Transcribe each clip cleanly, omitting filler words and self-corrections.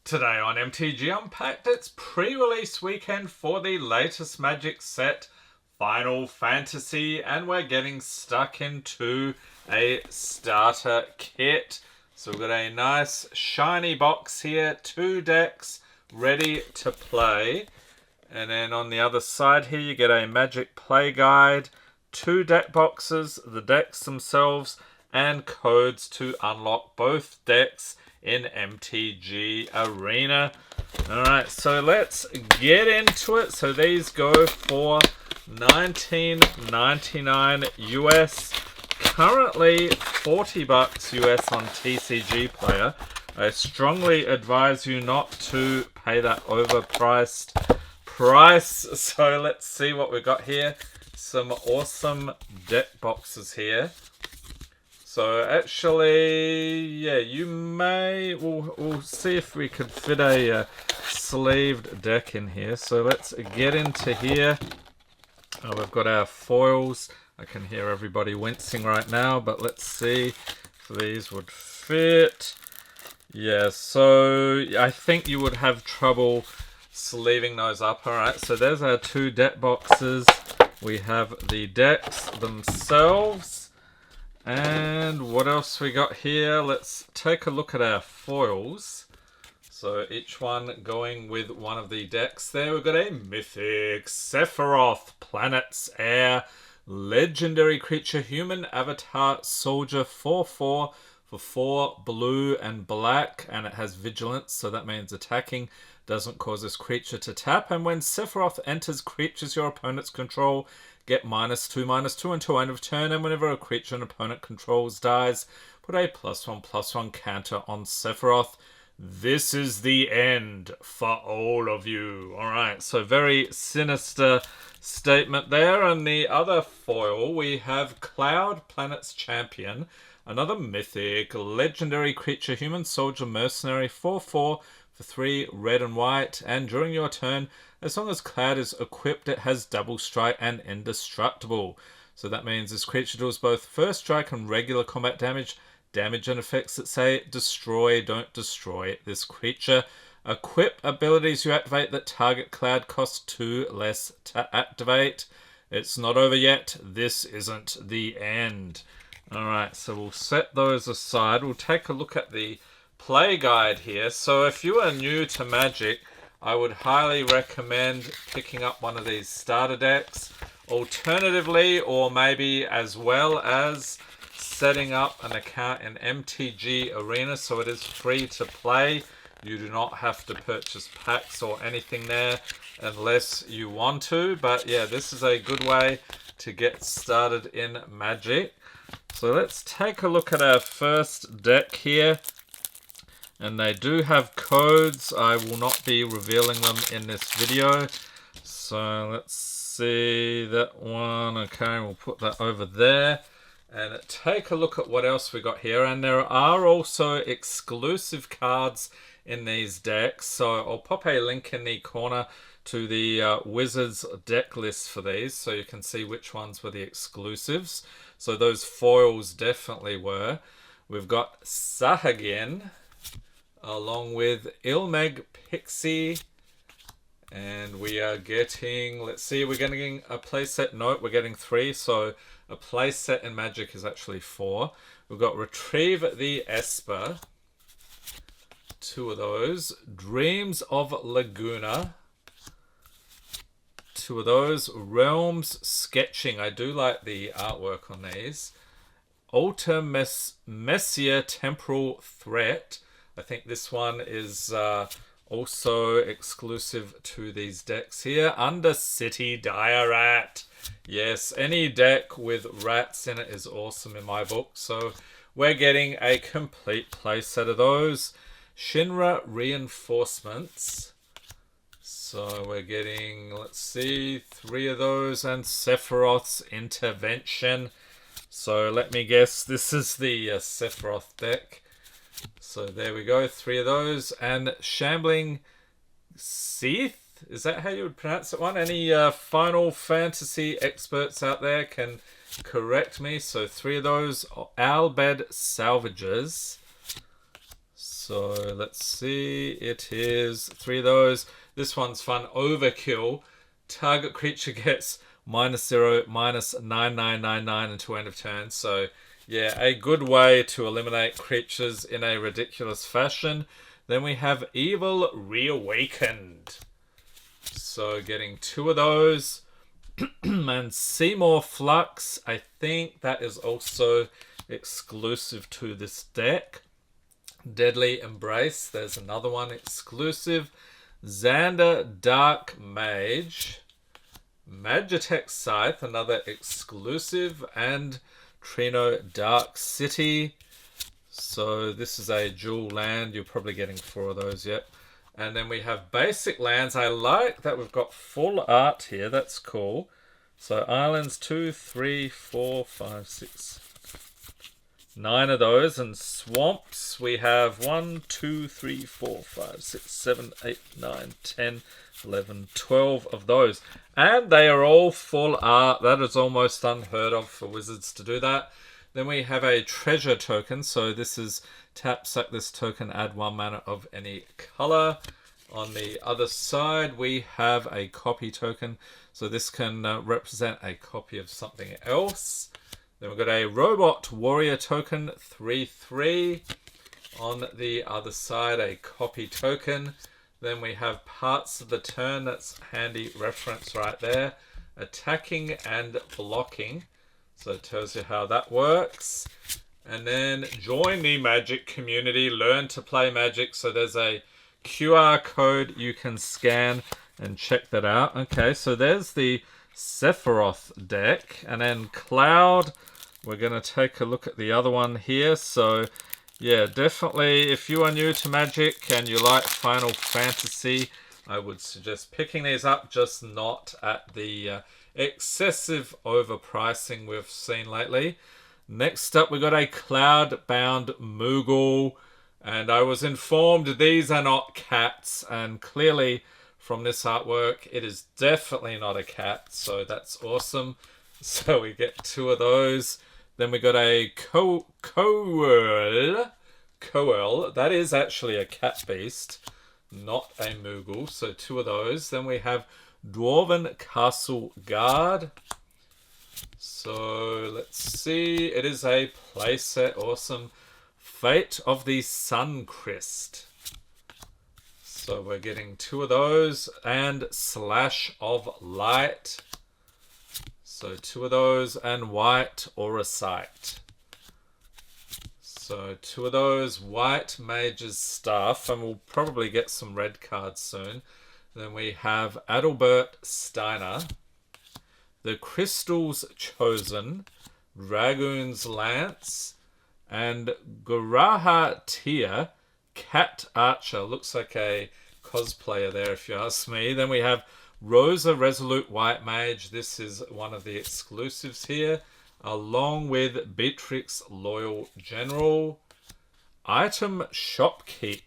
Today on MTG Unpacked, it's pre-release weekend for the latest Magic set, Final Fantasy, and we're getting stuck into a starter kit. So we've got a nice shiny box here, 2 decks ready to play. And then on the other side here you get a Magic play guide, 2 deck boxes, the decks themselves, and codes to unlock both decks in MTG Arena. Alright, so let's get into it. So these go for $19.99 US. Currently $40 US on TCG Player. I strongly advise you not to pay that overpriced price. So let's see what we got here. Some awesome deck boxes here. So actually, yeah, we'll see if we could fit a sleeved deck in here. So let's get into here. We've got our foils. I can hear everybody wincing right now, but let's see if these would fit. Yeah, so I think you would have trouble sleeving those up. Alright, so there's our 2 deck boxes. We have the decks themselves. And what else we got here? Let's take a look at our foils. So each one going with one of the decks there. We've got a Mythic Sephiroth, Planet's Heir, Legendary Creature, Human Avatar Soldier, 4/4 for 4 blue and black. And it has Vigilance, so that means attacking doesn't cause this creature to tap. And when Sephiroth enters creatures your opponents control, get -2/2 until end of turn, and whenever a creature an opponent controls dies, put a +1/+1 counter on Sephiroth. This is the end for all of you. Alright, so very sinister statement there. And the other foil, we have Cloud, Planet's Champion, another Mythic, Legendary Creature, Human Soldier, Mercenary, 4/4 for 3 red and white, and during your turn, as long as Cloud is equipped, it has double strike and indestructible. So that means this creature deals both first strike and regular combat damage and effects that say destroy, don't destroy this creature. Equip abilities you activate that target Cloud cost 2 less to activate. It's not over yet. This isn't the end. Alright, so we'll set those aside. We'll take a look at the play guide here. So if you are new to Magic, I would highly recommend picking up one of these starter decks. Alternatively, or maybe as well as setting up an account in MTG Arena, so it is free to play. You do not have to purchase packs or anything there unless you want to. But yeah, this is a good way to get started in Magic. So let's take a look at our first deck here. And they do have codes. I will not be revealing them in this video. So let's see that one. Okay, we'll put that over there. And take a look at what else we got here. And there are also exclusive cards in these decks. So I'll pop a link in the corner to the Wizards deck list for these, so you can see which ones were the exclusives. So those foils definitely were. We've got Sahagin, along with Ilmeg Pixie, and we are getting, let's see, we're getting a playset. Note, we're getting 3, so a playset in Magic is actually 4. We've got Retrieve the Esper, 2 of those. Dreams of Laguna, 2 of those. Realms Sketching, I do like the artwork on these. Alter Messier Temporal Threat, I think this one is also exclusive to these decks here. Undercity Dire-Rat. Yes, any deck with rats in it is awesome in my book. So we're getting a complete playset of those. Shinra Reinforcements. So we're getting, let's see, 3 of those. And Sephiroth's Intervention. So let me guess, this is the Sephiroth deck. So there we go, 3 of those. And Shambling Seath, is that how you would pronounce it one? Any Final Fantasy experts out there can correct me. So 3 of those. Albed Salvages. So let's see. It is 3 of those. This one's fun. Overkill. Target creature gets -0, -9999 until end of turn. So yeah, a good way to eliminate creatures in a ridiculous fashion. Then we have Evil Reawakened. So getting 2 of those. And Seymour Flux, I think that is also exclusive to this deck. Deadly Embrace, there's another one exclusive. Xander Dark Mage. Magitech Scythe, another exclusive. And Trino Dark City. So this is a dual land. You're probably getting 4 of those, yep. And then we have basic lands. I like that we've got full art here. That's cool. So islands, 2, 3, 4, 5, 6, 9 of those. And swamps, we have 1, 2, 3, 4, 5, 6, 7, 8, 9, 10, 11, 12 of those. And they are all full art. That is almost unheard of for Wizards to do that. Then we have a treasure token. So this is tap, sack this token, add 1 mana of any color. On the other side, we have a copy token. So this can represent a copy of something else. Then we've got a robot warrior token, 3/3. On the other side, a copy token. Then we have parts of the turn. That's handy reference right there. Attacking and blocking. So it tells you how that works. And then join the Magic community. Learn to play Magic. So there's a QR code you can scan and check that out. Okay, so there's the Sephiroth deck. And then Cloud. We're going to take a look at the other one here. So yeah, definitely if you are new to Magic and you like Final Fantasy, I would suggest picking these up. Just not at the excessive overpricing we've seen lately. Next up, we got a Cloud-bound Moogle. And I was informed these are not cats. And clearly, from this artwork, it is definitely not a cat. So that's awesome. So we get 2 of those. Then we got a Coel. That is actually a cat beast, not a Moogle. So 2 of those. Then we have Dwarven Castle Guard. So let's see. It is a playset. Awesome. Fate of the Suncrist. So we're getting 2 of those. And Slash of Light. So 2 of those. And White Auracite. So 2 of those. White Mage's Staff. And we'll probably get some red cards soon. Then we have Adalbert Steiner. The Crystal's Chosen. Dragoon's Lance. And Guraha Tia, Cat Archer. Looks like a cosplayer there, if you ask me. Then we have Rosa Resolute White Mage. This is one of the exclusives here. Along with Beatrix Loyal General. Item Shopkeep.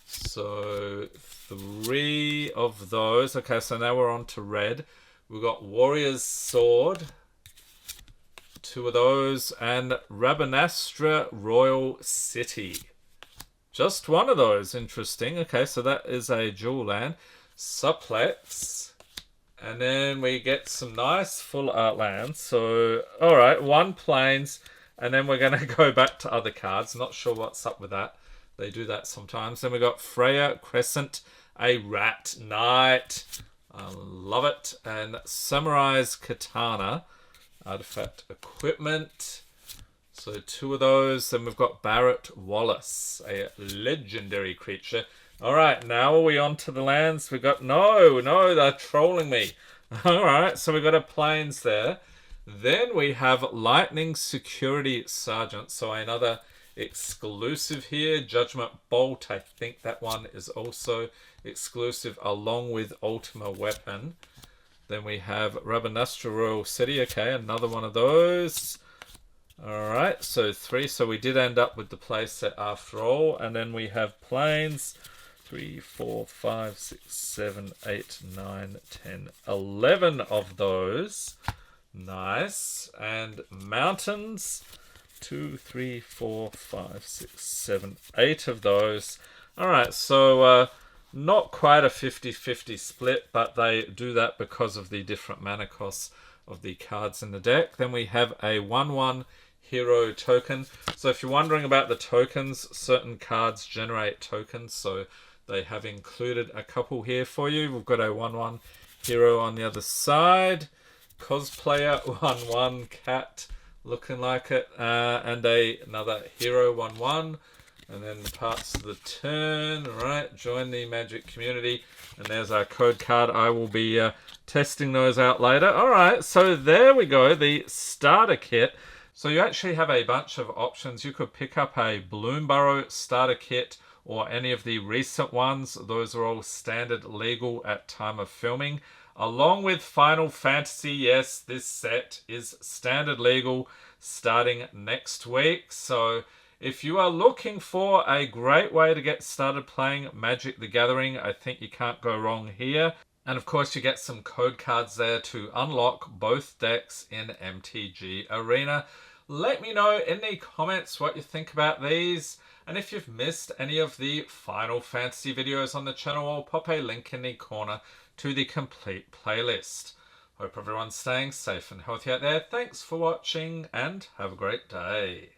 So 3 of those. Okay, so now we're on to red. We've got Warrior's Sword. 2 of those. And Rabanastra Royal City. Just 1 of those. Interesting. Okay, so that is a dual land. Supplex. And then we get some nice full art lands. So, alright, 1 plains. And then we're going to go back to other cards. Not sure what's up with that. They do that sometimes. Then we got Freya Crescent, a Rat Knight. I love it. And Samurai's Katana. Artifact Equipment. So 2 of those. Then we've got Barrett Wallace, a legendary creature. Alright, now are we on to the lands? We got... No, they're trolling me. Alright, so we got a plains there. Then we have Lightning Security Sergeant. So another exclusive here. Judgment Bolt. I think that one is also exclusive along with Ultima Weapon. Then we have Rabanastra Royal City. Okay, another one of those. Alright, so 3. So we did end up with the playset after all. And then we have plains. 3, 4, 5, 6, 7, 8, 9, 10, 11 of those. Nice. And mountains. 2, 3, 4, 5, 6, 7, 8 of those. Alright, so not quite a 50-50 split, but they do that because of the different mana costs of the cards in the deck. Then we have a 1/1 hero token. So if you're wondering about the tokens, certain cards generate tokens, so they have included a couple here for you. We've got a 1/1 hero on the other side, cosplayer 1/1 cat looking like it, and another hero 1/1. And then the parts of the turn. Alright, join the Magic community. And there's our code card. I will be testing those out later. Alright, so there we go, the starter kit. So you actually have a bunch of options. You could pick up a Bloomburrow starter kit or any of the recent ones. Those are all standard legal at time of filming. Along with Final Fantasy, yes, this set is standard legal starting next week. So if you are looking for a great way to get started playing Magic the Gathering, I think you can't go wrong here. And of course you get some code cards there to unlock both decks in MTG Arena. Let me know in the comments what you think about these. And if you've missed any of the Final Fantasy videos on the channel, I'll pop a link in the corner to the complete playlist. Hope everyone's staying safe and healthy out there. Thanks for watching and have a great day.